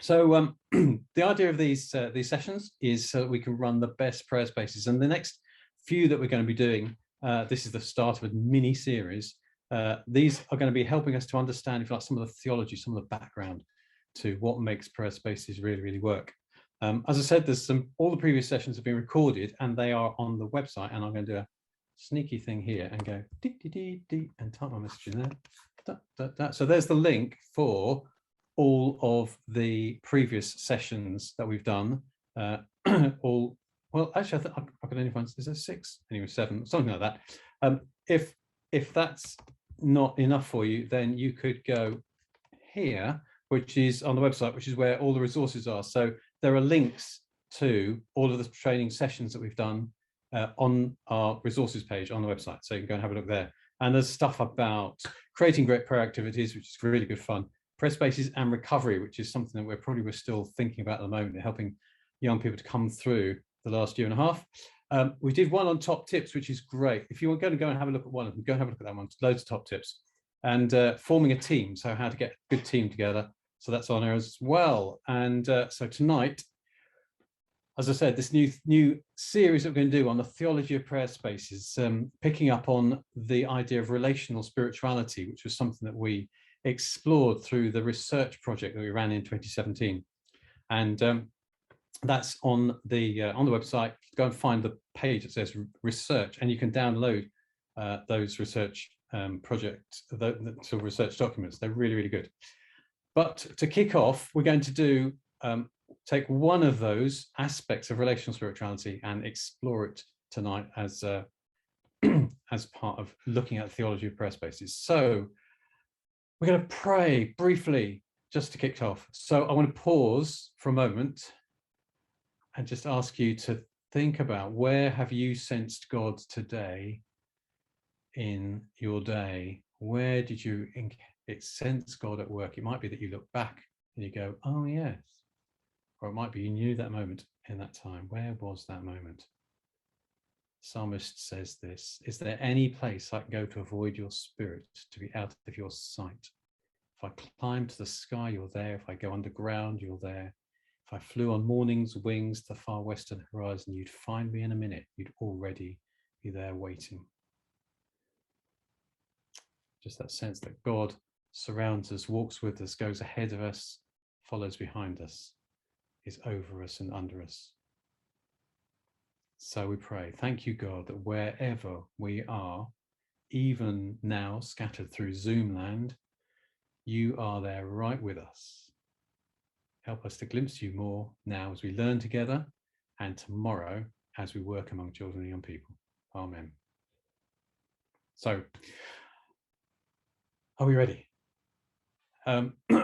So the idea of these sessions is so that we can run the best prayer spaces. And the next few that we're going to be doing, this is the start of a mini series. These are going to be helping us to understand, if you like, some of the theology, some of the background to what makes prayer spaces really, really work. As I said, all the previous sessions have been recorded and they are on the website. And I'm going to do a sneaky thing here and go dee, dee, dee, dee, and type my message in there. Da, da, da. So there's the link for all of the previous sessions that we've done. Well, actually, I can only find, is there 6? Anyway, 7, something like that. If that's not enough for you, then you could go here, which is on the website, which is where all the resources are. So there are links to all of the training sessions that we've done on our resources page on the website. So you can go and have a look there. And there's stuff about creating great prayer activities, which is really good fun. Prayer spaces and recovery, which is something that we're still thinking about at the moment, helping young people to come through the last year and a half. We did one on top tips, which is great. If you were going to go and have a look at one of them, go and have a look at that one. Loads of top tips. And forming a team, so how to get a good team together. So that's on there as well. And so tonight, as I said, this new series that we're going to do on the theology of prayer spaces, picking up on the idea of relational spirituality, which was something that we explored through the research project that we ran in 2017. And that's on the website. Go and find the page that says research, and you can download those research projects, the research documents. They're really, really good. But to kick off, we're going to do take one of those aspects of relational spirituality and explore it tonight as as part of looking at the theology of prayer spaces. So we're going to pray briefly just to kick off. So I want to pause for a moment and just ask you to think about, where have you sensed God today in your day? Where did you sense God at work? It might be that you look back and you go, oh yes. Or it might be you knew that moment in that time. Where was that moment? Psalmist says this: is there any place I can go to avoid your spirit, to be out of your sight? If I climb to the sky, you're there. If I go underground, you're there. If I flew on morning's wings to the far western horizon, you'd find me in a minute. You'd already be there waiting. Just that sense that God surrounds us, walks with us, goes ahead of us, follows behind us, is over us and under us. So we pray, thank you, God, that wherever we are, even now scattered through Zoom land, you are there right with us. Help us to glimpse you more now as we learn together, and tomorrow as we work among children and young people. Amen. So, are we ready?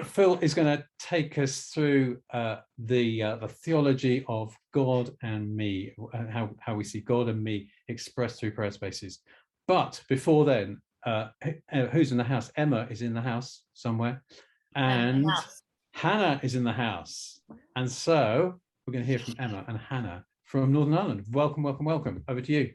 Phil is going to take us through the theology of God and me, how we see God and me expressed through prayer spaces. But before then, who's in the house? Emma is in the house somewhere, and Hannah is in the house. And so we're going to hear from Emma and Hannah from Northern Ireland. Welcome, welcome, welcome. Over to you.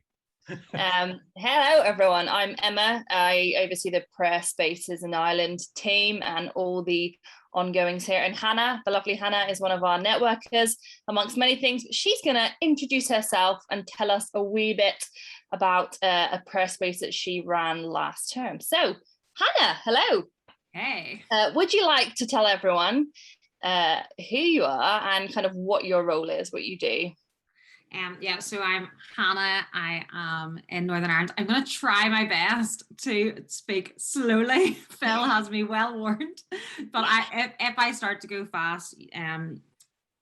Hello everyone, I'm Emma. I oversee the Prayer Spaces in Ireland team and all the ongoings here, and Hannah, the lovely Hannah, is one of our networkers amongst many things. She's going to introduce herself and tell us a wee bit about a prayer space that she ran last term. So Hannah, hello. Hey. Would you like to tell everyone who you are and kind of what your role is, what you do? Yeah, so I'm Hannah. I am in Northern Ireland. I'm going to try my best to speak slowly. Phil has me well warned, but if I start to go fast,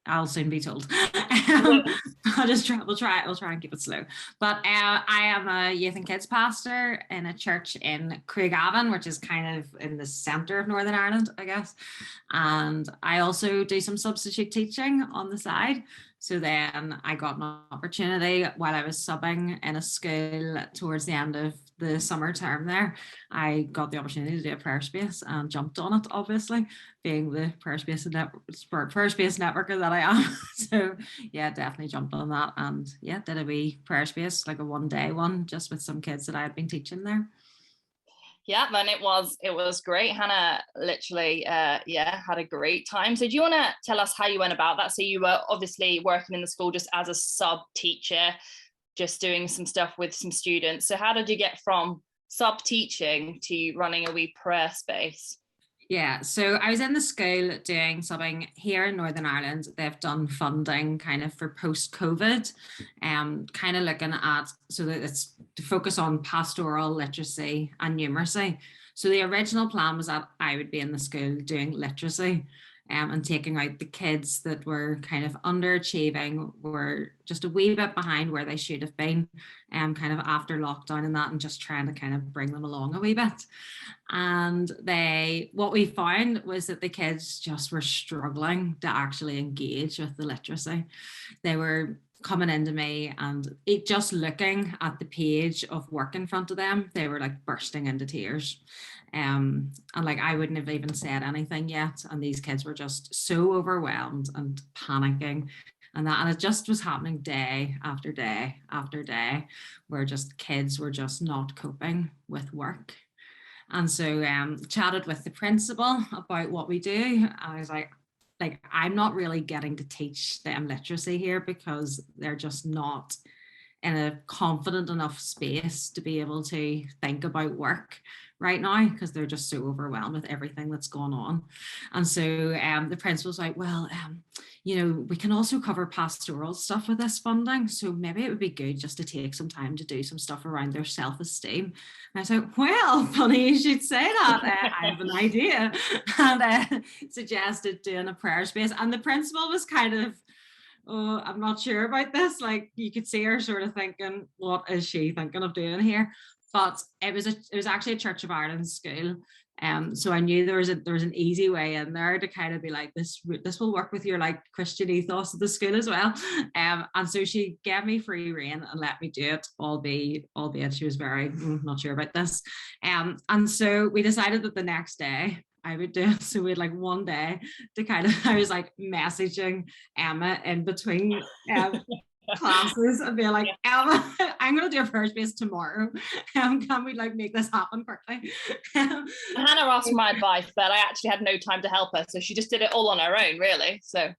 I'll soon be told. We'll try and keep it slow. But I am a youth and kids pastor in a church in Craigavon, which is kind of in the centre of Northern Ireland, I guess. And I also do some substitute teaching on the side. So then I got an opportunity while I was subbing in a school towards the end of the summer term there. I got the opportunity to do a prayer space and jumped on it, obviously, being the prayer space networker that I am. So yeah, definitely jumped on that, and yeah, did a wee prayer space, like a one-day one, just with some kids that I had been teaching there. Yeah, man, it was great. Hannah literally had a great time. So do you want to tell us how you went about that? So you were obviously working in the school just as a sub teacher, just doing some stuff with some students. So how did you get from sub teaching to running a wee prayer space? Yeah, so I was in the school doing subbing here in Northern Ireland. They've done funding kind of for post-COVID, kind of looking at, so that it's to focus on pastoral literacy and numeracy. So the original plan was that I would be in the school doing literacy, and taking out the kids that were kind of underachieving, were just a wee bit behind where they should have been, kind of after lockdown and that, and just trying to kind of bring them along a wee bit. And what we found was that the kids just were struggling to actually engage with the literacy. They were coming into me, and just looking at the page of work in front of them, they were like bursting into tears. And like, I wouldn't have even said anything yet, and these kids were just so overwhelmed and panicking, and it just was happening day after day after day, where just kids were just not coping with work. And so chatted with the principal about what we do. I was like, I'm not really getting to teach them literacy here, because they're just not in a confident enough space to be able to think about work right now, because they're just so overwhelmed with everything that's going on. And so the principal's like, well, we can also cover pastoral stuff with this funding, so maybe it would be good just to take some time to do some stuff around their self-esteem. And I was like, well, funny you should say that. I have an idea. And suggested doing a prayer space. And the principal was kind of, oh, I'm not sure about this. Like, you could see her sort of thinking, what is she thinking of doing here? But it was actually a Church of Ireland school. So I knew there was an easy way in there to kind of be like, this will work with your like Christian ethos of the school as well. And so she gave me free rein and let me do it, albeit she was very not sure about this. And so we decided that the next day I would do it. So we had like one day to kind of, I was like messaging Emma in between classes and be like, Emma, I'm going to do a prayer space tomorrow. Can we like make this happen quickly? Hannah asked for my advice, but I actually had no time to help her. So she just did it all on her own, really. So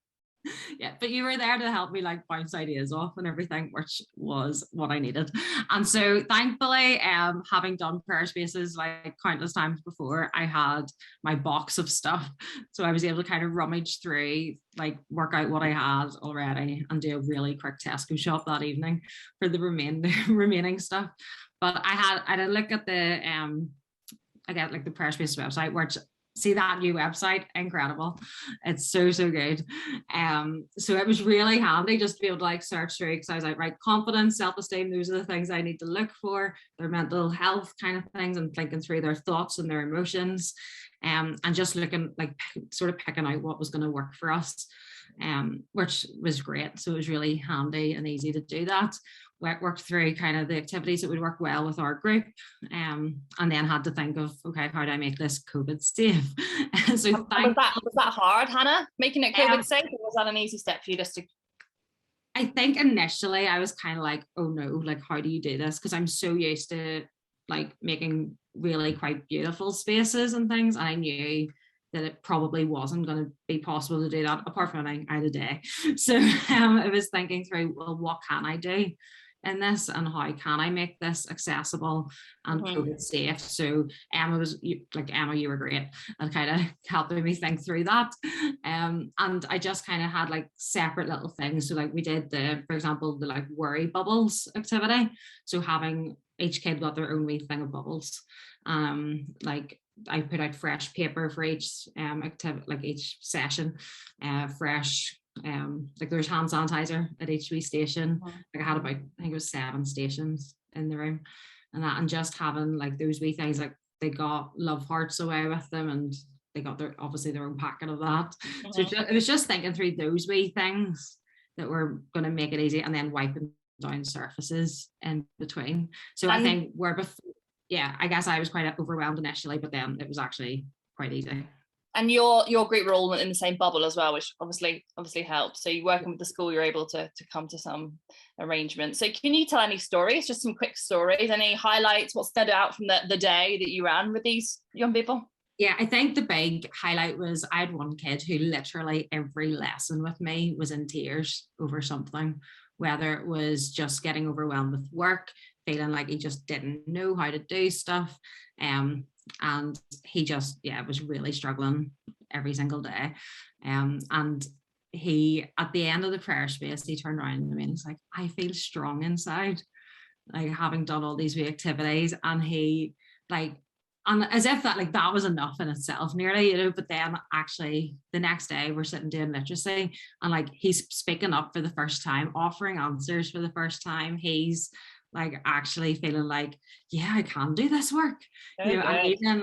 yeah, but you were there to help me like bounce ideas off and everything, which was what I needed. And so thankfully, having done prayer spaces like countless times before, I had my box of stuff, so I was able to kind of rummage through, like work out what I had already and do a really quick Tesco shop that evening for the remaining stuff. But I had a look at the like the prayer space website, which, see that new website, incredible. It's so good. So it was really handy just to be able to like search through, because I was like, right, confidence, self-esteem, those are the things I need to look for, their mental health kind of things, and thinking through their thoughts and their emotions, and just looking like sort of picking out what was going to work for us, which was great. So it was really handy and easy to do that. Worked through kind of the activities that would work well with our group, and then had to think of, okay, how do I make this COVID safe? So was that hard, Hannah, making it COVID safe, or was that an easy step for you just to? I think initially I was kind of like, oh no, like how do you do this? Because I'm so used to like making really quite beautiful spaces and things, and I knew that it probably wasn't going to be possible to do that apart from I had a day. So I was thinking through, well, what can I do in this, and how can I make this accessible and COVID safe? So Emma, you were great at kind of helping me think through that. And I just kind of had like separate little things. So like we did for example, the like worry bubbles activity. So having each kid got their own wee thing of bubbles. Like I put out fresh paper for each activity, like each session, fresh. Like there's hand sanitizer at each wee station. Like I had about, I think it was 7 stations in the room, and just having like those wee things, like they got love hearts away with them, and they got obviously their own packet of that. So it was just thinking through those wee things that were going to make it easy, and then wiping down surfaces in between. So I think I guess I was quite overwhelmed initially, but then it was actually quite easy. And your group were all in the same bubble as well, which obviously helps. So you're working with the school, you're able to come to some arrangement. So can you tell any stories, just some quick stories, any highlights, what stood out from the day that you ran with these young people? Yeah, I think the big highlight was I had one kid who literally every lesson with me was in tears over something, whether it was just getting overwhelmed with work, feeling like he just didn't know how to do stuff. And he just, was really struggling every single day. And he, at the end of the prayer space, he turned around to me and he's like, I feel strong inside, like having done all these wee activities. And he and as if that was enough in itself nearly, but then actually the next day we're sitting doing literacy and he's speaking up for the first time, offering answers for the first time. He's actually feeling like, yeah, I can do this work. Okay. And even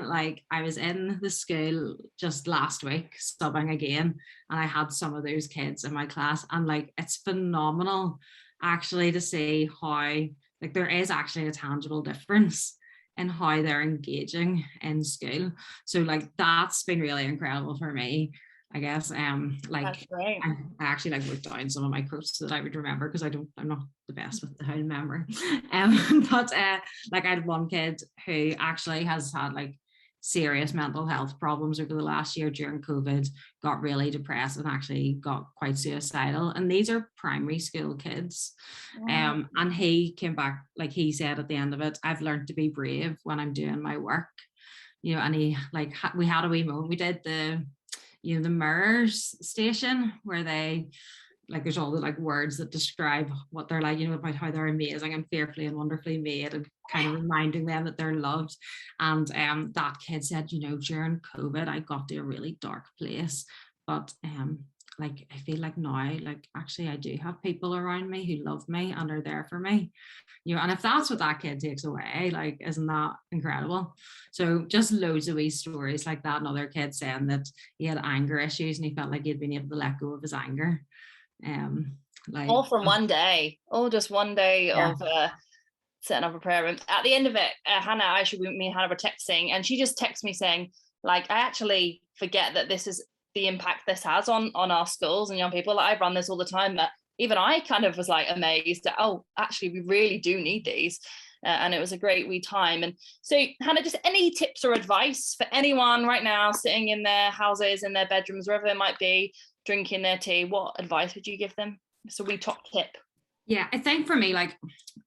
I was in the school just last week subbing again, and I had some of those kids in my class, and it's phenomenal actually to see how there is actually a tangible difference in how they're engaging in school. So that's been really incredible for me, I guess. That's great. I actually wrote down some of my quotes that I would remember, because I'm not the best with the whole memory. But I had one kid who actually has had serious mental health problems over the last year during COVID, got really depressed and actually got quite suicidal. And these are primary school kids. Wow. And he came back, he said at the end of it, I've learned to be brave when I'm doing my work. And he we had a wee moment. We did the mirrors station where they there's all the words that describe what they're about how they're amazing and fearfully and wonderfully made, and kind of reminding them that they're loved. And that kid said, during COVID I got to a really dark place, but I feel now actually I do have people around me who love me and are there for me, and if that's what that kid takes away, isn't that incredible? So just loads of wee stories like that. Another kid saying that he had anger issues and he felt like he'd been able to let go of his anger. All from one day, just one day of setting up a prayer room. At the end of it, Hannah, me and Hannah were texting, and she just texted me saying, I actually forget that this is the impact this has on our schools and young people. I've run this all the time, but even I kind of was amazed that, actually we really do need these. And it was a great wee time. And so, Hannah, just any tips or advice for anyone right now sitting in their houses, in their bedrooms, wherever they might be, drinking their tea, what advice would you give them? So we top tip. Yeah, I think for me,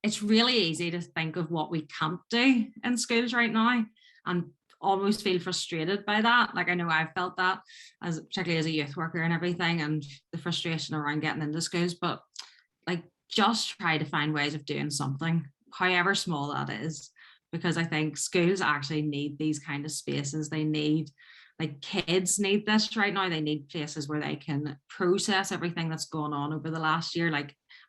it's really easy to think of what we can't do in schools right now and almost feel frustrated by that. I know I've felt that, particularly as a youth worker and everything, and the frustration around getting into schools, but just try to find ways of doing something, however small that is, because I think schools actually need these kind of spaces. They need, kids need this right now. They need places where they can process everything that's gone on over the last year.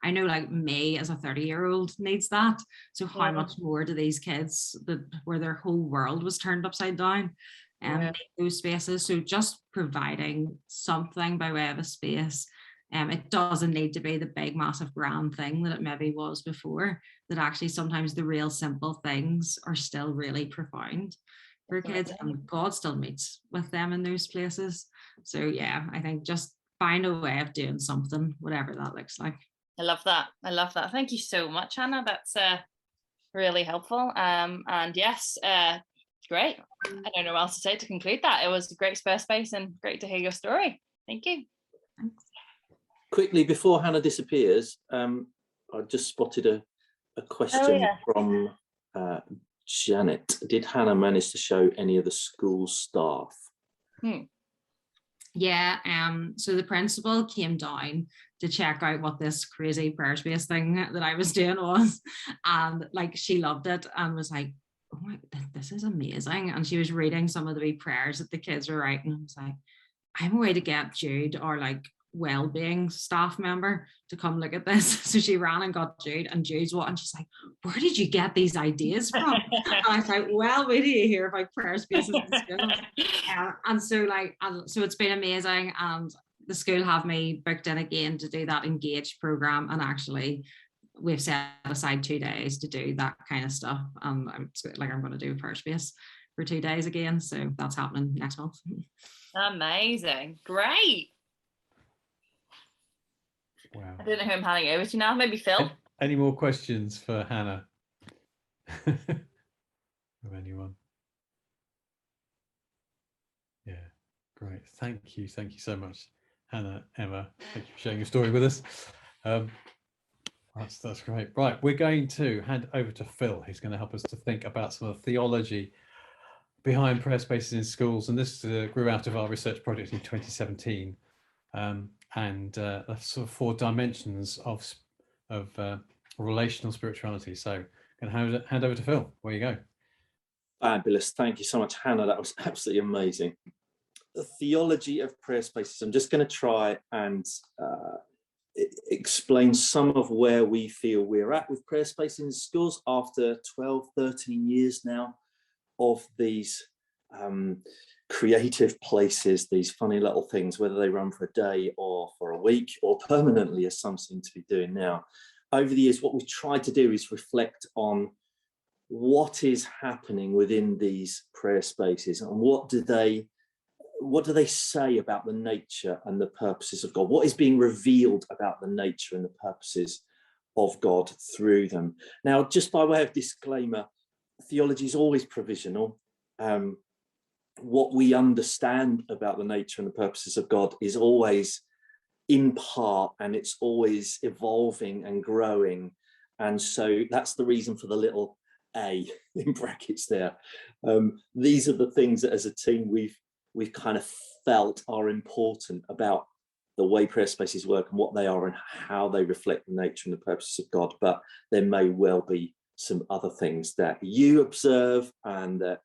I know me as a 30-year-old needs that. So how much more do these kids where their whole world was turned upside down need those spaces? So just providing something by way of a space. It doesn't need to be the big, massive, grand thing that it maybe was before, that actually sometimes the real simple things are still really profound for kids, and God still meets with them in those places. So yeah, I think just find a way of doing something, whatever that looks like. I love that. Thank you so much, Hannah. That's really helpful. And yes, great. I don't know what else to say to conclude that. It was a great spare space and great to hear your story. Thank you. Thanks. Quickly, before Hannah disappears, I just spotted a question from Janet. Did Hannah manage to show any of the school staff? Yeah, so the principal came down to check out what this crazy prayer space thing that I was doing was, and she loved it and was like, oh my, this is amazing. And she was reading some of the wee prayers that the kids were writing, and I was like, I'm a way to get Jude, or well-being staff member, to come look at this. So she ran and got Jude, and Jude's what, and she's like, where did you get these ideas from? And I was like, well, wait till you hear about prayer spaces in school. And so it's been amazing, and the school have me booked in again to do that engaged program, and actually we've set aside 2 days to do that kind of stuff. I'm going to do a prayer space for 2 days again, so that's happening next month. Amazing. Great. Wow. I don't know who I'm handing over to now. Maybe Phil. Any more questions for Hannah? Of anyone? Yeah, great. Thank you so much, Hannah, Emma. Thank you for sharing your story with us. That's great. Right, we're going to hand over to Phil, who's going to help us to think about some of the theology behind prayer spaces in schools, and this grew out of our research project in 2017, and that's sort of 4 dimensions of relational spirituality. So I'm going to hand over to Phil. Where you go. Fabulous. Thank you so much, Hannah. That was absolutely amazing. The theology of prayer spaces. I'm just going to try and explain some of where we feel we're at with prayer spaces in schools after 12, 13 years now of these creative places, these funny little things, whether they run for a day or for a week or permanently, as some seem to be doing now. Over the years, what we've tried to do is reflect on what is happening within these prayer spaces and what do they say about the nature and the purposes of God? What is being revealed about the nature and the purposes of God through them? Now, just by way of disclaimer, theology is always provisional. What we understand about the nature and the purposes of God is always in part, and it's always evolving and growing. And so that's the reason for the little A in brackets there. These are the things that as a team we've kind of felt are important about the way prayer spaces work and what they are and how they reflect the nature and the purposes of God. But there may well be some other things that you observe and that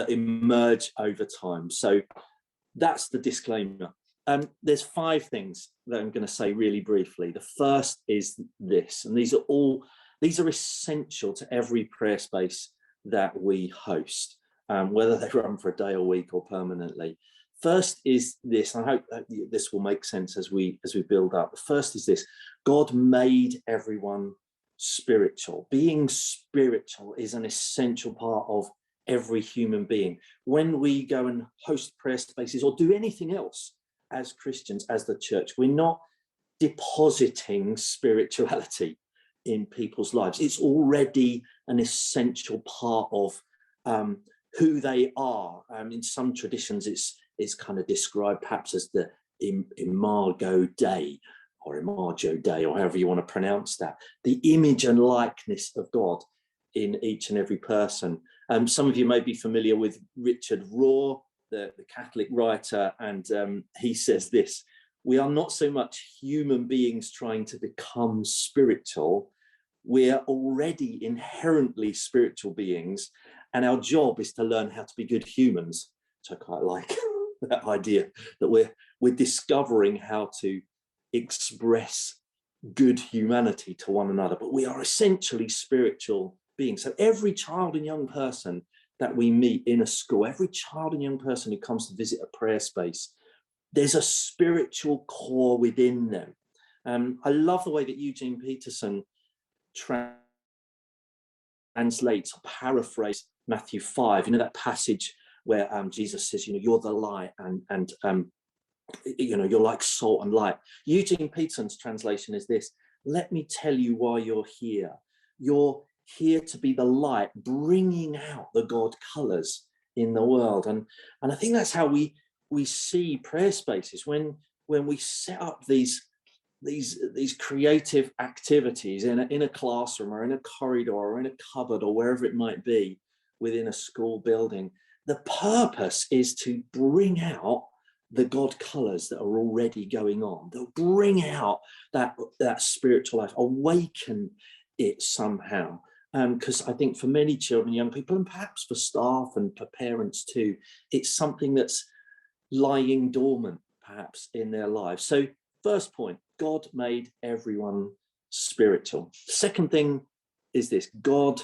emerge over time. So that's the disclaimer. There's 5 things that I'm going to say really briefly. The first is this, and these are essential to every prayer space that we host, whether they run for a day, a week, or permanently. First is this. I hope that this will make sense as we build up. The first is this: God made everyone spiritual. Being spiritual is an essential part of every human being. When we go and host prayer spaces or do anything else as Christians, as the church, we're not depositing spirituality in people's lives. It's already an essential part of who they are. In some traditions, it's kind of described perhaps as the imago Dei or imago Dei, or however you want to pronounce that, the image and likeness of God in each and every person. Some of you may be familiar with Richard Rohr, the Catholic writer, and he says this: we are not so much human beings trying to become spiritual, we are already inherently spiritual beings, and our job is to learn how to be good humans. Which I quite like that idea, that we're discovering how to express good humanity to one another, but we are essentially spiritual beings. So every child and young person that we meet in a school, every child and young person who comes to visit a prayer space, there's a spiritual core within them. I love the way that Eugene Peterson translates or paraphrase Matthew 5, that passage where Jesus says, you're the light and you're like salt and light. Eugene Peterson's translation is this: let me tell you why you're here. You're here to be the light, bringing out the God colours in the world. And I think that's how we see prayer spaces when we set up these creative activities in a classroom or in a corridor or in a cupboard or wherever it might be within a school building. The purpose is to bring out the God colours that are already going on. They'll bring out that spiritual life, awaken it somehow. Because I think for many children, young people, and perhaps for staff and for parents too, it's something that's lying dormant perhaps in their lives. So first point, God made everyone spiritual. Second thing is this: God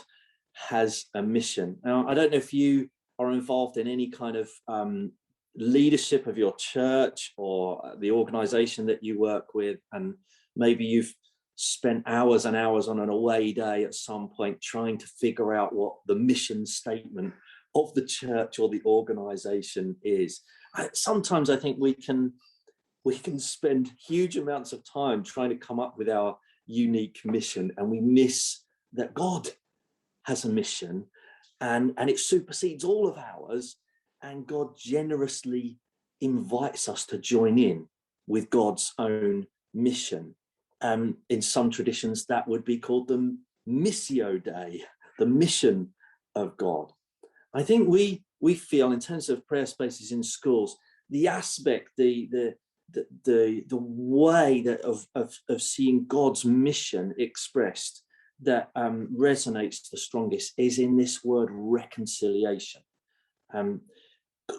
has a mission. Now, I don't know if you are involved in any kind of leadership of your church or the organization that you work with, and maybe you've spent hours and hours on an away day at some point trying to figure out what the mission statement of the church or the organization is. Sometimes I think we can spend huge amounts of time trying to come up with our unique mission, and we miss that God has a mission, and it supersedes all of ours, and God generously invites us to join in with God's own mission. In some traditions, that would be called the Missio Dei, the mission of God. I think we feel, in terms of prayer spaces in schools, the aspect, the way that of seeing God's mission expressed that resonates the strongest is in this word reconciliation.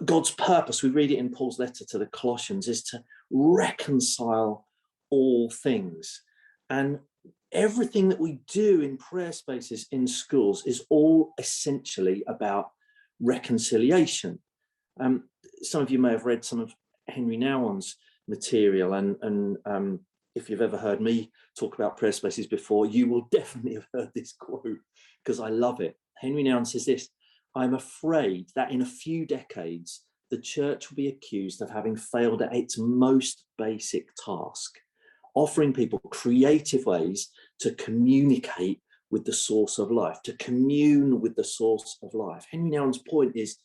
God's purpose, we read it in Paul's letter to the Colossians, is to reconcile all things. And everything that we do in prayer spaces in schools is all essentially about reconciliation. Some of you may have read some of Henry Nouwen's material, and if you've ever heard me talk about prayer spaces before, you will definitely have heard this quote, because I love it. Henry Nouwen says this: "I'm afraid that in a few decades, the church will be accused of having failed at its most basic task, offering people creative ways to communicate with the source of life, to commune with the source of life." Henry Nouwen's point is,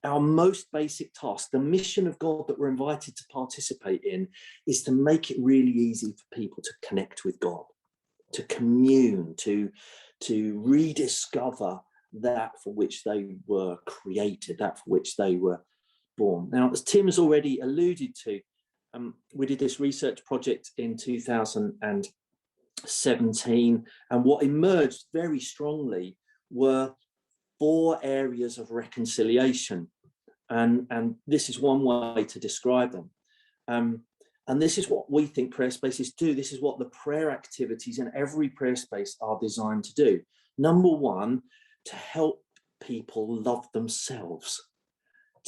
our most basic task, the mission of God that we're invited to participate in, is to make it really easy for people to connect with God, to commune, to rediscover that for which they were created, that for which they were born. Now, as Tim has already alluded to, we did this research project in 2017, and what emerged very strongly were 4 areas of reconciliation, and this is one way to describe them. And this is what we think prayer spaces do. This is what the prayer activities in every prayer space are designed to do. Number 1, to help people love themselves,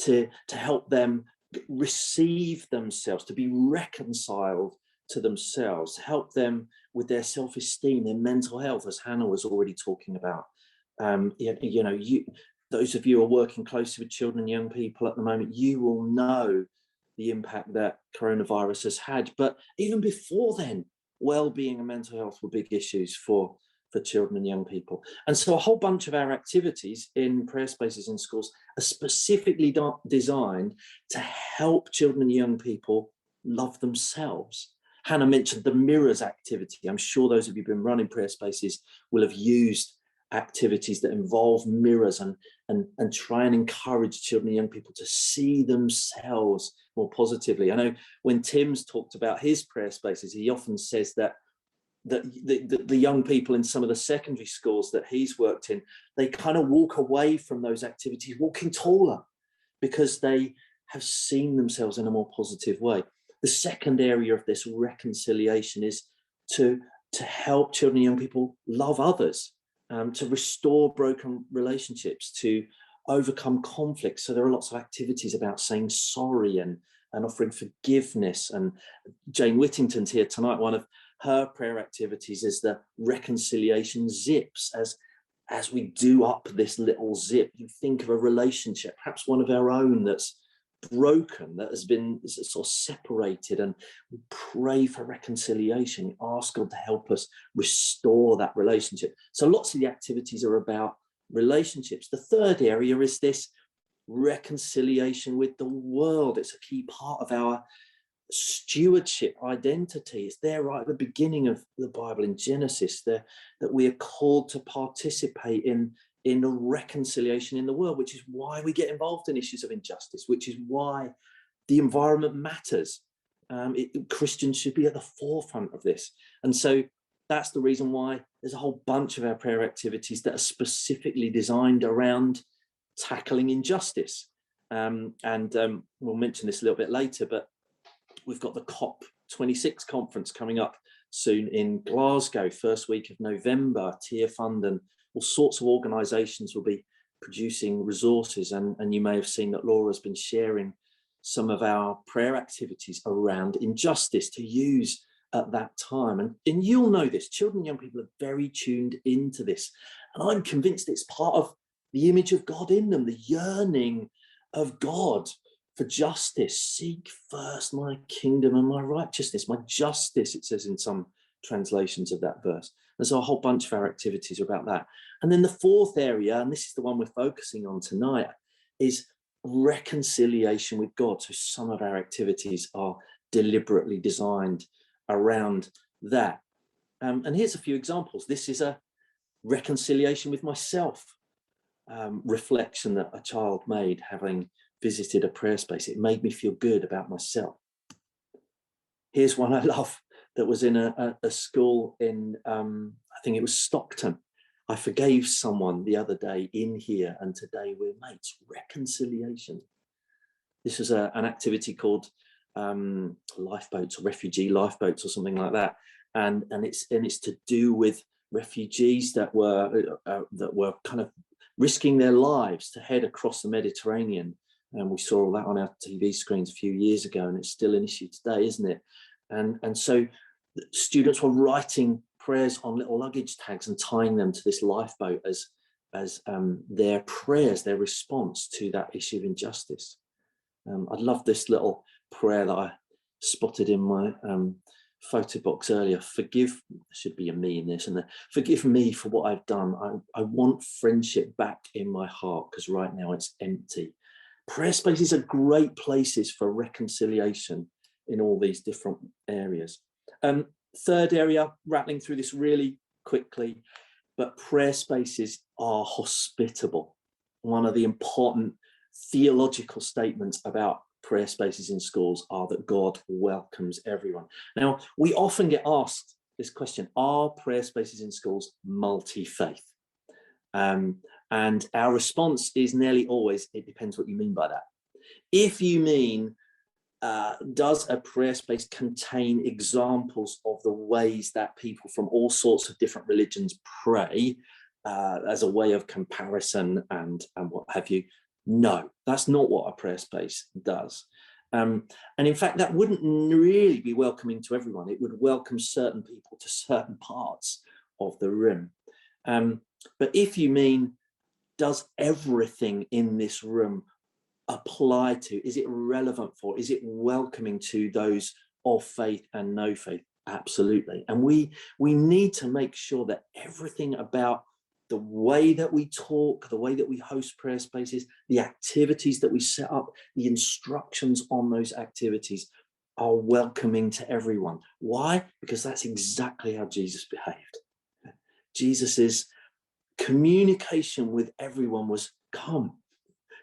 to help them receive themselves, to be reconciled to themselves, to help them with their self-esteem, their mental health, as Hannah was already talking about. Those of you who are working closely with children and young people at the moment, you will know the impact that coronavirus has had. But even before then, well-being and mental health were big issues for children and young people. And so a whole bunch of our activities in prayer spaces in schools are specifically designed to help children and young people love themselves. Hannah mentioned the mirrors activity. I'm sure those of you who've been running prayer spaces will have used activities that involve mirrors and try and encourage children and young people to see themselves more positively. I know when Tim's talked about his prayer spaces, he often says that the young people in some of the secondary schools that he's worked in, they kind of walk away from those activities walking taller because they have seen themselves in a more positive way. The second area of this reconciliation is to help children and young people love others, to restore broken relationships, to overcome conflict. So there are lots of activities about saying sorry and offering forgiveness. And Jane Whittington's here tonight. One of her prayer activities is the reconciliation zips. As we do up this little zip, you think of a relationship, perhaps one of our own, that's broken, that has been sort of separated, and we pray for reconciliation. We ask God to help us restore that relationship. So lots of the activities are about relationships. The third area is this reconciliation with the world. It's a key part of our stewardship identity. It's there right at the beginning of the Bible in Genesis, that we are called to participate in a reconciliation in the world, which is why we get involved in issues of injustice, which is why the environment matters. Christians should be at the forefront of this. And so that's the reason why there's a whole bunch of our prayer activities that are specifically designed around tackling injustice. We'll mention this a little bit later, but we've got the COP26 conference coming up soon in Glasgow, first week of November. Tier Fund and all sorts of organisations will be producing resources, and you may have seen that Laura's been sharing some of our prayer activities around injustice to use at that time. And you'll know this, children and young people are very tuned into this. And I'm convinced it's part of the image of God in them, the yearning of God for justice. Seek first my kingdom and my righteousness, my justice, it says in some translations of that verse. And so a whole bunch of our activities are about that. And then the fourth area, and this is the one we're focusing on tonight, is reconciliation with God. So some of our activities are deliberately designed around that. And here's a few examples. This is a reconciliation with myself reflection that a child made having visited a prayer space. It made me feel good about myself. Here's one I love that was in a school in, I think it was Stockton. I forgave someone the other day in here, and today we're mates. Reconciliation. This was an activity called lifeboats, or refugee lifeboats, or something like that, and it's to do with refugees that were kind of risking their lives to head across the Mediterranean. And we saw all that on our TV screens a few years ago, and it's still an issue today, isn't it? And so students were writing prayers on little luggage tags and tying them to this lifeboat as their prayers, their response to that issue of injustice. I love this little prayer that I spotted in my photo box earlier. Forgive, should be a me in this, and forgive me for what I've done. I want friendship back in my heart because right now it's empty. Prayer spaces are great places for reconciliation in all these different areas. Third area, rattling through this really quickly, but prayer spaces are hospitable. One of the important theological statements about prayer spaces in schools are that God welcomes everyone. Now, we often get asked this question: are prayer spaces in schools multi-faith? And our response is nearly always, it depends what you mean by that. If you mean, does a prayer space contain examples of the ways that people from all sorts of different religions pray as a way of comparison and what have you? No, that's not what a prayer space does. And in fact, that wouldn't really be welcoming to everyone. It would welcome certain people to certain parts of the room. But if you mean, does everything in this room apply to, is it relevant for, is it welcoming to those of faith and no faith? Absolutely. And we need to make sure that everything about the way that we talk, the way that we host prayer spaces, the activities that we set up, the instructions on those activities are welcoming to everyone. Why? Because that's exactly how Jesus behaved. Jesus's communication with everyone was, come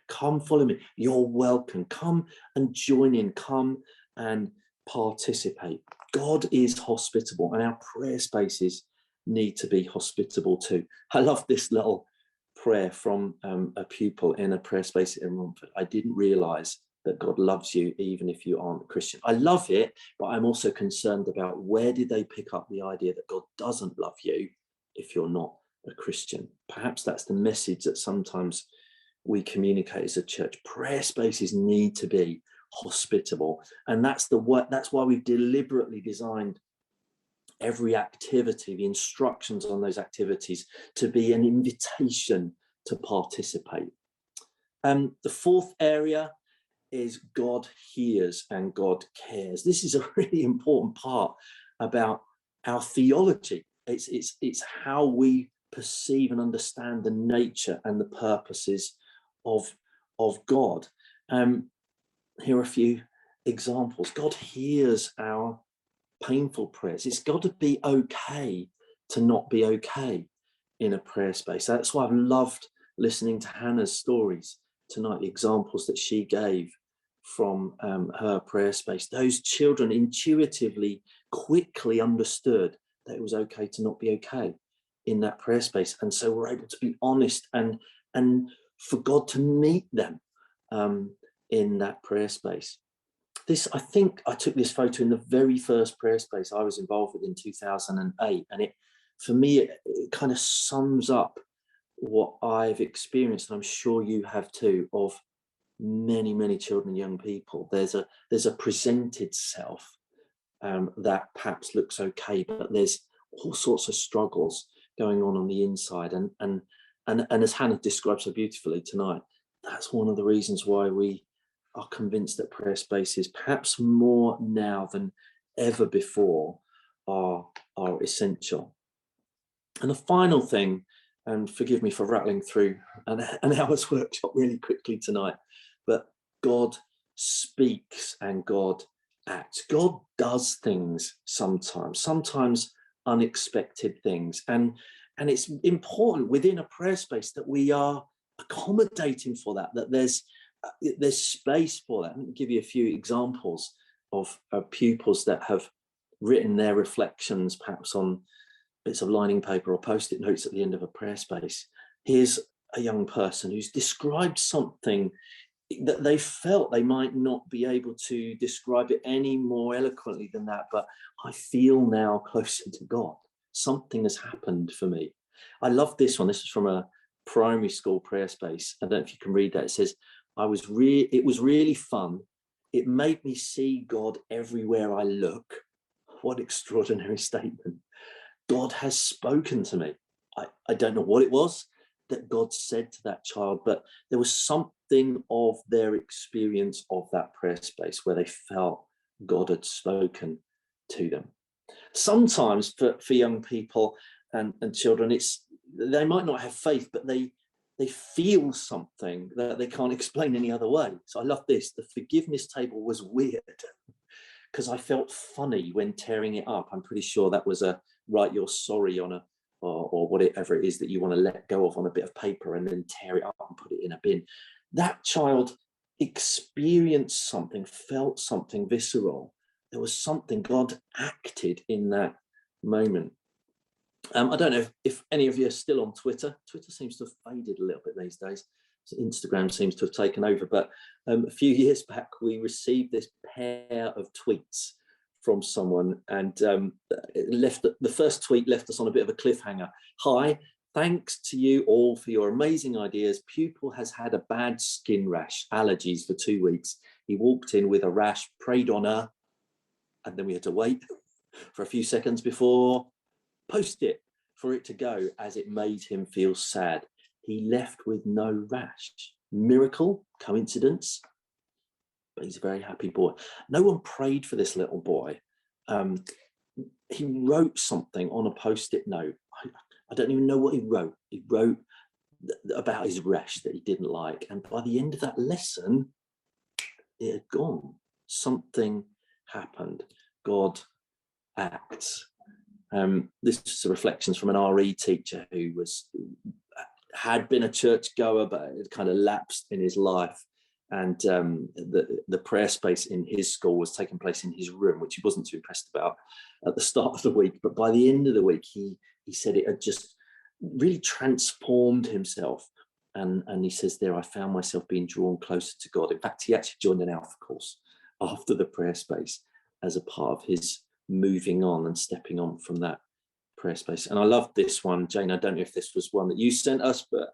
follow me, you're welcome, come and join in, come and participate. God is hospitable, and our prayer spaces need to be hospitable too. I love this little prayer from a pupil in a prayer space in Romford. I didn't realize that God loves you even if you aren't a Christian. I love it, but I'm also concerned about where did they pick up the idea that God doesn't love you if you're not a Christian. Perhaps that's the message that sometimes we communicate as a church. Prayer spaces need to be hospitable, and that's why we've deliberately designed every activity, the instructions on those activities, to be an invitation to participate. The fourth area is God hears and God cares. This is a really important part about our theology. It's how we perceive and understand the nature and the purposes of God. Here are a few examples. God hears our painful prayers. It's got to be okay to not be okay in a prayer space. That's why I've loved listening to Hannah's stories tonight, the examples that she gave from her prayer space. Those children intuitively, quickly understood that it was okay to not be okay in that prayer space. And so we're able to be honest and for God to meet them in that prayer space. I think I took this photo in the very first prayer space I was involved with in 2008. And for me, it kind of sums up what I've experienced, and I'm sure you have too, of many, many children and young people. There's a presented self that perhaps looks okay, but there's all sorts of struggles going on the inside. And And as Hannah described so beautifully tonight, that's one of the reasons why we are convinced that prayer spaces, perhaps more now than ever before, are essential. And the final thing, and forgive me for rattling through an hour's workshop really quickly tonight, but God speaks and God acts. God does things sometimes unexpected things. And it's important within a prayer space that we are accommodating for that there's space for that. Let me give you a few examples of pupils that have written their reflections perhaps on bits of lining paper or post-it notes at the end of a prayer space. Here's a young person who's described something that they felt they might not be able to describe it any more eloquently than that, but I feel now closer to God. Something has happened for me. I love this one. This is from a primary school prayer space. I don't know if you can read that. It says, it was really fun. It made me see God everywhere I look. What extraordinary statement. God has spoken to me. I don't know what it was that God said to that child, but there was something of their experience of that prayer space where they felt God had spoken to them. Sometimes for young people and children, they might not have faith, but they feel something that they can't explain any other way. So I love this. The forgiveness table was weird because I felt funny when tearing it up. I'm pretty sure that was a write your sorry on a or whatever it is that you want to let go of on a bit of paper and then tear it up and put it in a bin. That child experienced something, felt something visceral. There was something, God acted in that moment. I don't know if any of you are still on Twitter. Twitter seems to have faded a little bit these days. So Instagram seems to have taken over. But a few years back, we received this pair of tweets from someone, and the first tweet left us on a bit of a cliffhanger. Hi, thanks to you all for your amazing ideas. Pupil has had a bad skin rash, allergies for 2 weeks. He walked in with a rash, prayed on her, and then we had to wait for a few seconds before post it for it to go, as it made him feel sad. He left with no rash. Miracle? Coincidence? But he's a very happy boy. No one prayed for this little boy. He wrote something on a post-it note. I don't even know what he wrote. He wrote about his rash that he didn't like. And by the end of that lesson, it had gone. Something happened. God acts. This is reflections from an RE teacher who had been a churchgoer, but had kind of lapsed in his life. And the prayer space in his school was taking place in his room, which he wasn't too impressed about at the start of the week. But by the end of the week, he said it had just really transformed himself. And he says there, I found myself being drawn closer to God. In fact, he actually joined an Alpha course after the prayer space as a part of his moving on and stepping on from that prayer space. And I love this one, Jane. I don't know if this was one that you sent us, but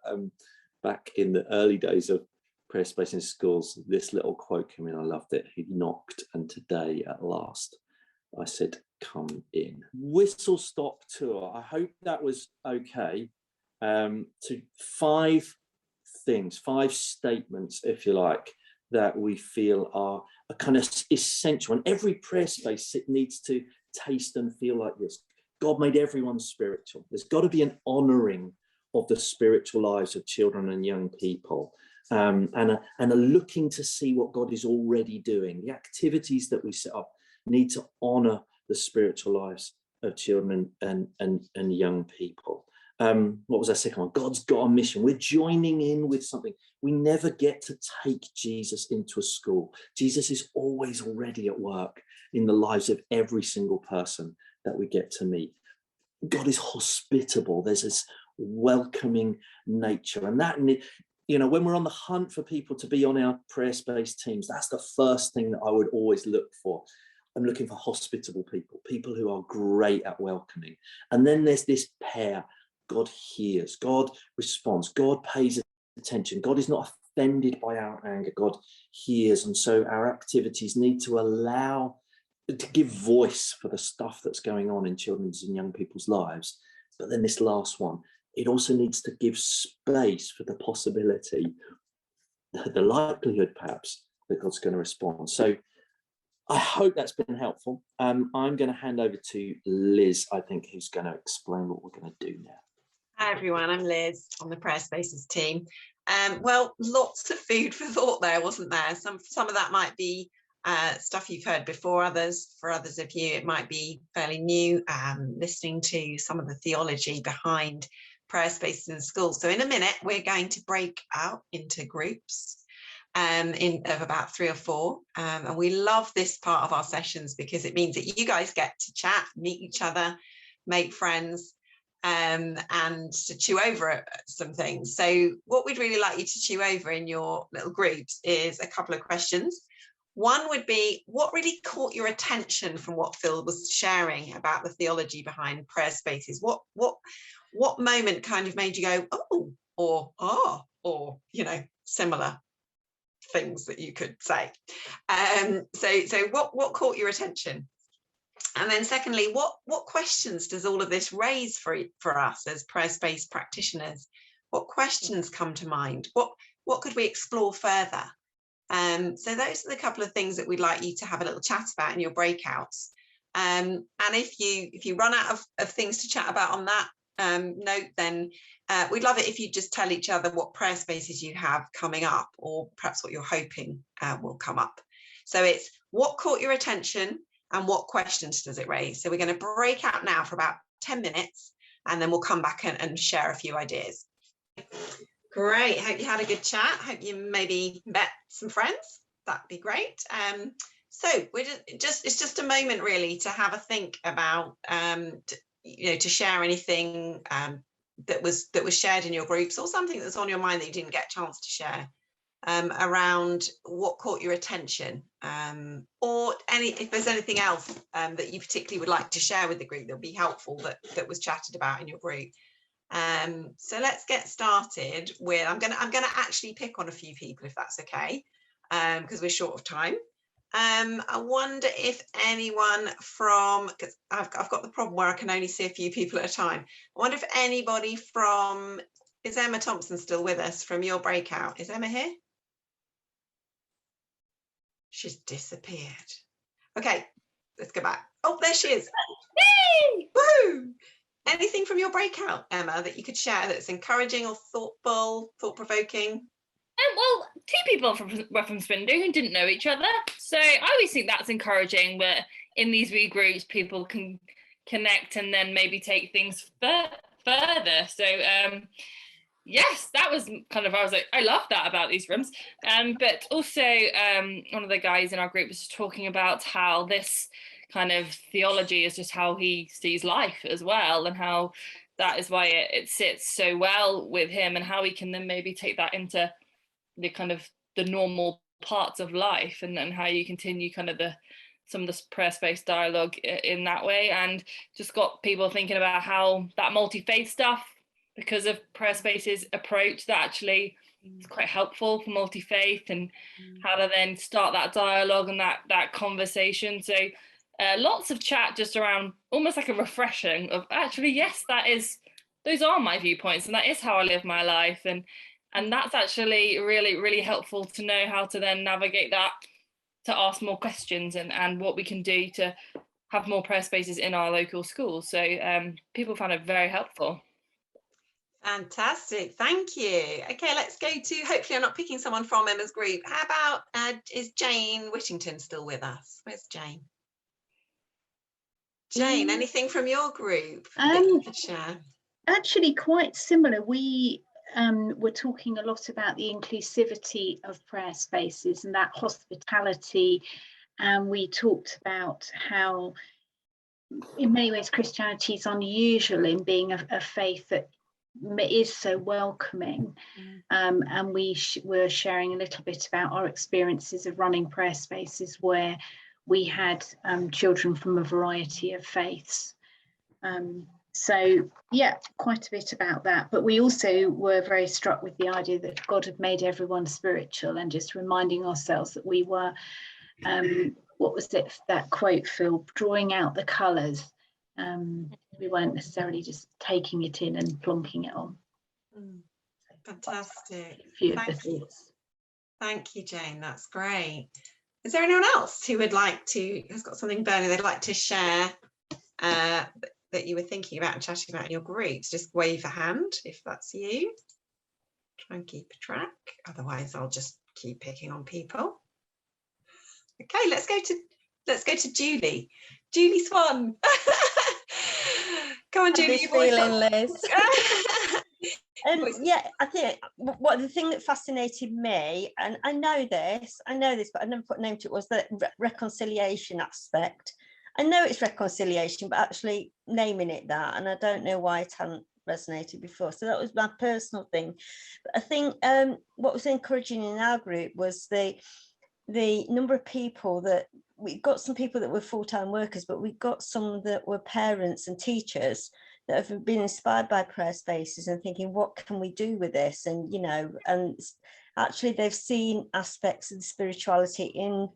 back in the early days of prayer space in schools, this little quote came in. I loved it. He knocked, and today at last I said, come in. Whistle stop tour. I hope that was okay. To 5 things, 5 statements, if you like, that we feel are kind of essential. And every prayer space, it needs to taste and feel like this. God made everyone spiritual. There's got to be an honouring of the spiritual lives of children and young people, and a looking to see what God is already doing. The activities that we set up need to honour the spiritual lives of children and young people. What was our second one? God's got a mission. We're joining in with something. We never get to take Jesus into a school. Jesus is always already at work in the lives of every single person that we get to meet. God is hospitable. There's this welcoming nature. And that, when we're on the hunt for people to be on our prayer space teams, that's the first thing that I would always look for. I'm looking for hospitable people who are great at welcoming. And then there's this pair. God hears, God responds, God pays attention. God is not offended by our anger. God hears. And so our activities need to give voice for the stuff that's going on in children's and young people's lives. But then this last one, it also needs to give space for the possibility, the likelihood perhaps, that God's going to respond. So I hope that's been helpful. I'm going to hand over to Liz, I think, who's going to explain what we're going to do now. Hi everyone, I'm Liz on the Prayer Spaces team. Well, lots of food for thought there, wasn't there? Some of that might be stuff you've heard before. For others of you, it might be fairly new, listening to some of the theology behind prayer spaces in schools. So in a minute, we're going to break out into groups of about 3 or 4. And we love this part of our sessions because it means that you guys get to chat, meet each other, make friends, and to chew over some things. So what we'd really like you to chew over in your little groups is a couple of questions. One would be, what really caught your attention from what Phil was sharing about the theology behind prayer spaces? What moment kind of made you go, oh, or ah, or, you know, similar things that you could say. So what caught your attention? And then secondly, what questions does all of this raise for us as prayer space practitioners? What questions come to mind? What could we explore further? So those are the couple of things that we'd like you to have a little chat about in your breakouts. And if you run out of things to chat about on that note, then we'd love it if you just tell each other what prayer spaces you have coming up, or perhaps what you're hoping will come up. So it's what caught your attention and what questions does it raise. So we're going to break out now for about 10 minutes, and then we'll come back and share a few ideas. Great, hope you had a good chat. Hope you maybe met some friends. That'd be great. So it's just a moment really to have a think about, to share anything that was shared in your groups, or something that's on your mind that you didn't get a chance to share, around what caught your attention, or if there's anything else that you particularly would like to share with the group that would be helpful that was chatted about in your group. So let's get started with, I'm gonna actually pick on a few people, if that's okay, because we're short of time. I wonder if anyone from, because I've got the problem where I can only see a few people at a time. I wonder if anybody from, is Emma Thompson still with us from your breakout? Is Emma here? She's disappeared. Okay, let's go back. Oh, there she is. Yay! Woo! Anything from your breakout, Emma, that you could share that's encouraging or thoughtful, thought-provoking? Well, 2 people from Swindon who didn't know each other. So I always think that's encouraging, that in these wee groups, people can connect and then maybe take things further. So yes, that was kind of, I was like, I love that about these rooms. But also one of the guys in our group was talking about how this kind of theology is just how he sees life as well, and how that is why it sits so well with him, and how he can then maybe take that into the kind of the normal parts of life, and how you continue kind of some of the prayer space dialogue in that way. And just got people thinking about how that multi-faith stuff, because of prayer space's approach, that actually is quite helpful for multi-faith, and how to then start that dialogue and that conversation. So lots of chat just around, almost like a refreshing of, actually, yes, those are my viewpoints, and that is how I live my life, and that's actually really, really helpful to know how to then navigate that, to ask more questions, and what we can do to have more prayer spaces in our local schools. So people found it very helpful. Fantastic, thank you. Okay, let's go to, hopefully I'm not picking someone from Emma's group. How about, is Jane Whittington still with us? Where's Jane? Jane, anything from your group that you could share? Actually, quite similar. We were talking a lot about the inclusivity of prayer spaces and that hospitality, and we talked about how in many ways Christianity is unusual in being a faith that is so welcoming, and we were sharing a little bit about our experiences of running prayer spaces where we had children from a variety of faiths. So yeah, quite a bit about that. But we also were very struck with the idea that God had made everyone spiritual, and just reminding ourselves that we were, what was it, that quote, Phil, drawing out the colours We weren't necessarily just taking it in and plonking it on. Fantastic. A few of the thoughts. Thank you, Jane. That's great. Is there anyone else who would like to, has got something burning they'd like to share that you were thinking about and chatting about in your groups? Just wave a hand if that's you. Try and keep a track. Otherwise, I'll just keep picking on people. Okay, let's go to Julie. Julie Swan. Come on, Julie. This feeling, Liz. Yeah, I think what the thing that fascinated me, and I know this, but I never put a name to it, was the reconciliation aspect. I know it's reconciliation, but actually naming it that, and I don't know why it hadn't resonated before. So that was my personal thing. But I think what was encouraging in our group was the number of people that we got. Some people that were full-time workers, but we got some that were parents and teachers that have been inspired by prayer spaces and thinking, what can we do with this? And, you know, and actually they've seen aspects of the spirituality in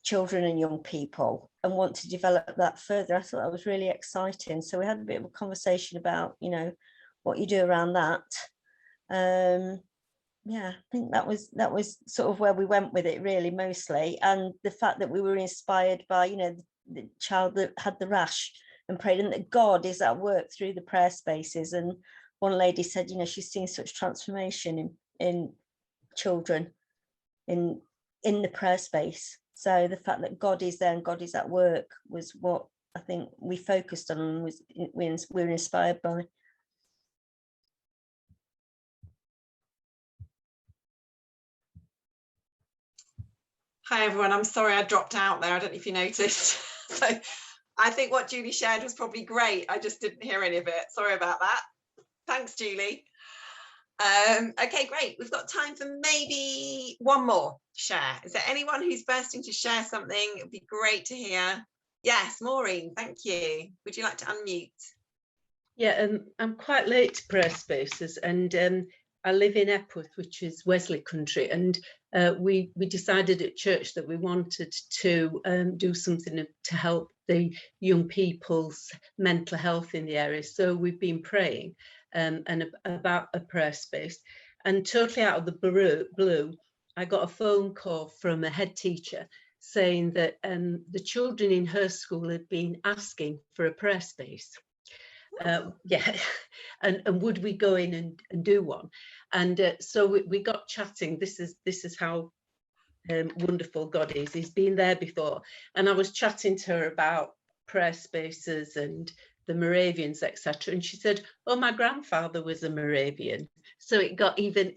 children and young people and want to develop that further. I thought that was really exciting. So we had a bit of a conversation about, you know, what you do around that. Yeah, I think that was sort of where we went with it, really, mostly. And the fact that we were inspired by, you know, the child that had the rash and prayed, and that God is at work through the prayer spaces. And one lady said, you know, she's seen such transformation in children in the prayer space. So the fact that God is there and God is at work was what I think we focused on and we were inspired by. Hi everyone, I'm sorry I dropped out there. I don't know if you noticed. So I think what Julie shared was probably great. I just didn't hear any of it. Sorry about that. Thanks, Julie. Okay, great. We've got time for maybe one more share. Is there anyone who's bursting to share something? It'd be great to hear. Yes, Maureen, thank you. Would you like to unmute? Yeah, I'm quite late to prayer spaces, and I live in Epworth, which is Wesley country, and we decided at church that we wanted to do something to help the young people's mental health in the area. So we've been praying and about a prayer space, and totally out of the blue, I got a phone call from a head teacher saying that the children in her school had been asking for a prayer space. Yeah, and would we go in and do one? And so we got chatting. This is how wonderful God is. He's been there before, and I was chatting to her about prayer spaces and the Moravians, etc. And she said, "Oh, my grandfather was a Moravian, so it got even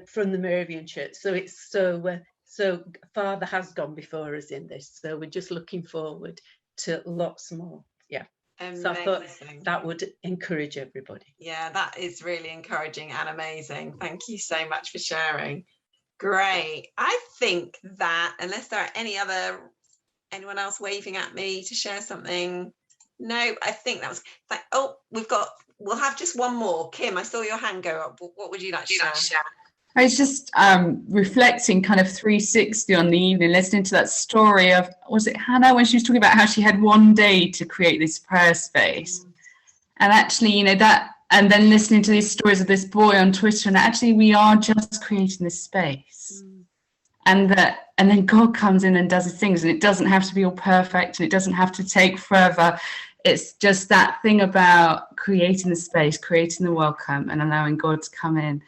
from the Moravian church. So it's so Father has gone before us in this. So we're just looking forward to lots more." Yeah. Amazing. So I thought that would encourage everybody. Yeah, that is really encouraging and amazing. Thank you so much for sharing. Great. I think that unless there are anyone else waving at me to share something. No, I think that was like, oh, we'll have just one more. Kim, I saw your hand go up. What would you like to share? I was just reflecting kind of 360 on the evening, listening to that story of, was it Hannah, when she was talking about how she had one day to create this prayer space. And actually, you know, that, and then listening to these stories of this boy on Twitter, and actually we are just creating this space. And then God comes in and does his things, and it doesn't have to be all perfect, and it doesn't have to take forever. It's just that thing about creating the space, creating the welcome, and allowing God to come in.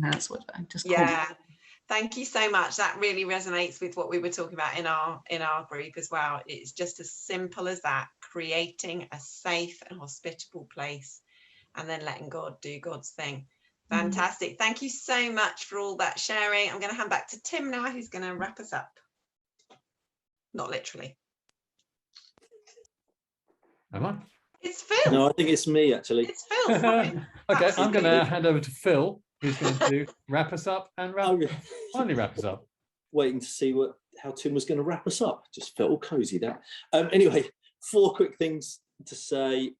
That's what I just called. Thank you so much. That really resonates with what we were talking about in our group as well. It's just as simple as that, creating a safe and hospitable place and then letting God do God's thing. Fantastic. Thank you so much for all that sharing. I'm going to hand back to Tim now, who's going to wrap us up. Not literally. Am I? It's Phil. No, I think it's me, actually. It's Phil. Okay, I'm going to hand over to Phil, who's going to wrap us up and finally wrap us up. Waiting to see how Tim was going to wrap us up. Just felt all cozy there. Anyway, 4 quick things to say.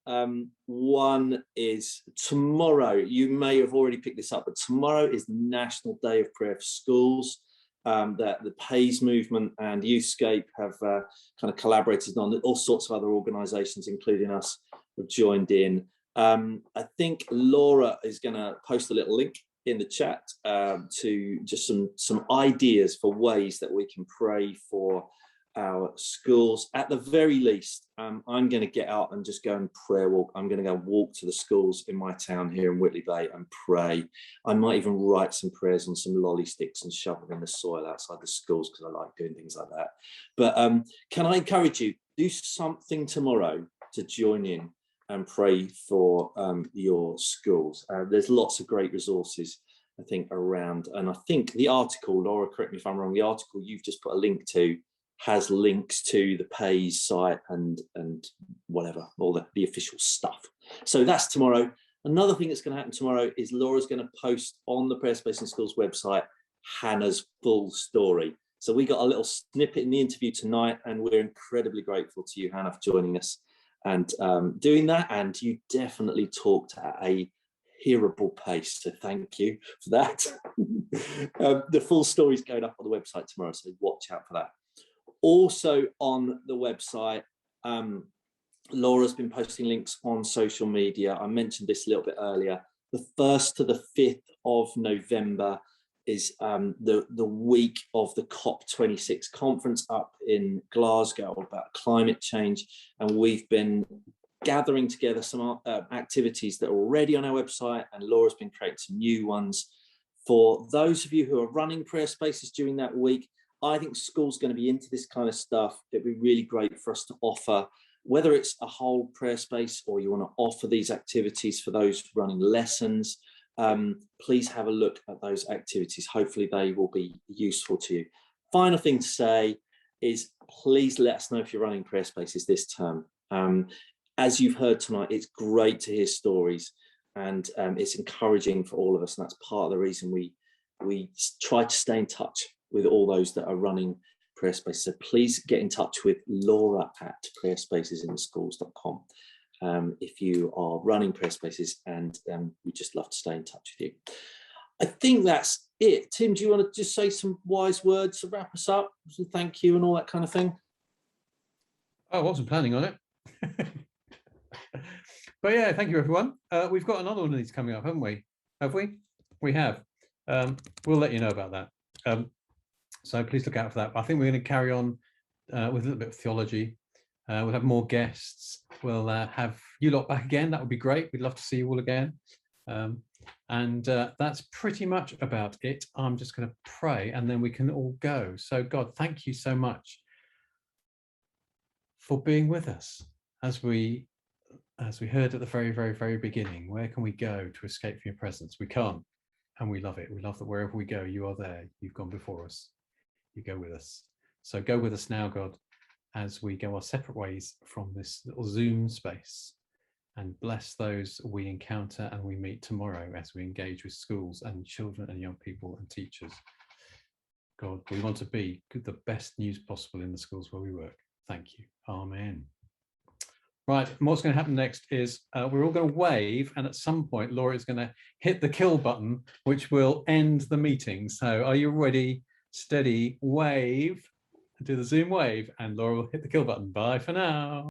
One is tomorrow, you may have already picked this up, but tomorrow is the National Day of Prayer for Schools. that the PAYS movement and Youthscape have kind of collaborated on. All sorts of other organisations, including us, have joined in. I think Laura is going to post a little link in the chat to just some ideas for ways that we can pray for our schools. At the very least, I'm going to get out and just go and prayer walk. I'm going to go walk to the schools in my town here in Whitley Bay and pray. I might even write some prayers on some lolly sticks and shove them in the soil outside the schools, because I like doing things like that. But can I encourage you, do something tomorrow to join in and pray for your schools. There's lots of great resources, I think, around. And I think the article, Laura, correct me if I'm wrong, the article you've just put a link to has links to the PAYS site and whatever, all the official stuff. So that's tomorrow. Another thing that's going to happen tomorrow is Laura's going to post on the Prayer Space in Schools website Hannah's full story. So we got a little snippet in the interview tonight, and we're incredibly grateful to you, Hannah, for joining us and doing that. And you definitely talked at a hearable pace, so thank you for that. The full story is going up on the website tomorrow, so watch out for that. Also on the website, Laura's been posting links on social media. I mentioned this a little bit earlier. The 1st to the 5th of November is the week of the COP26 conference up in Glasgow about climate change. And we've been gathering together some activities that are already on our website, and Laura's been creating some new ones. For those of you who are running prayer spaces during that week, I think school's going to be into this kind of stuff. It'd be really great for us to offer, whether it's a whole prayer space or you want to offer these activities for those running lessons. Please have a look at those activities. Hopefully they will be useful to you. Final thing to say is, please let us know if you're running prayer spaces this term. As you've heard tonight, it's great to hear stories, and it's encouraging for all of us. And that's part of the reason we try to stay in touch with all those that are running prayer spaces. So please get in touch with Laura at prayerspacesintheschools.com if you are running prayer spaces, and we'd just love to stay in touch with you. I think that's it. Tim, do you want to just say some wise words to wrap us up? So thank you and all that kind of thing. I wasn't planning on it. But yeah, thank you, everyone. We've got another one of these coming up, haven't we? Have we? We have. We'll let you know about that. So please look out for that. I think we're going to carry on with a little bit of theology. We'll have more guests. We'll have you lot back again. That would be great. We'd love to see you all again. And that's pretty much about it. I'm just going to pray and then we can all go. So God, thank you so much for being with us. As we heard at the very, very, very beginning, where can we go to escape from your presence? We can't. And we love it. We love that wherever we go, you are there. You've gone before us. You go with us. So go with us now, God, as we go our separate ways from this little Zoom space, and bless those we encounter and we meet tomorrow as we engage with schools and children and young people and teachers. God, we want to be the best news possible in the schools where we work. Thank you. Amen. Right, and what's going to happen next is we're all going to wave, and at some point Laura is going to hit the kill button, which will end the meeting. So are you ready? Steady, wave, do the Zoom wave, and Laura will hit the kill button. Bye for now.